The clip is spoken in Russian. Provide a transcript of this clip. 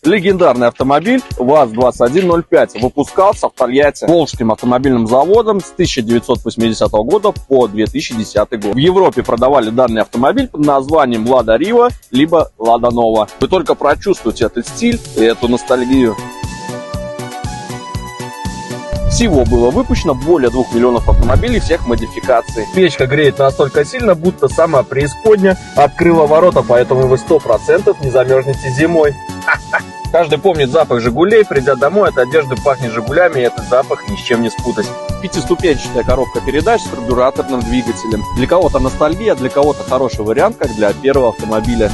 Легендарный автомобиль ВАЗ-2105 выпускался в Тольятти Волжским автомобильным заводом с 1980 года по 2010 год. В Европе продавали данный автомобиль под названием Лада Рива либо Лада Нова. Вы только прочувствуйте этот стиль и эту ностальгию. Всего было выпущено более 2 миллионов автомобилей всех модификаций. Печка греет настолько сильно, будто сама преисподня открыла ворота, поэтому вы 100% не замерзнете зимой. Каждый помнит запах «Жигулей», придя домой, от одежды пахнет «Жигулями», и этот запах ни с чем не спутать. Пятиступенчатая коробка передач с карбюраторным двигателем. Для кого-то ностальгия, для кого-то хороший вариант, как для первого автомобиля.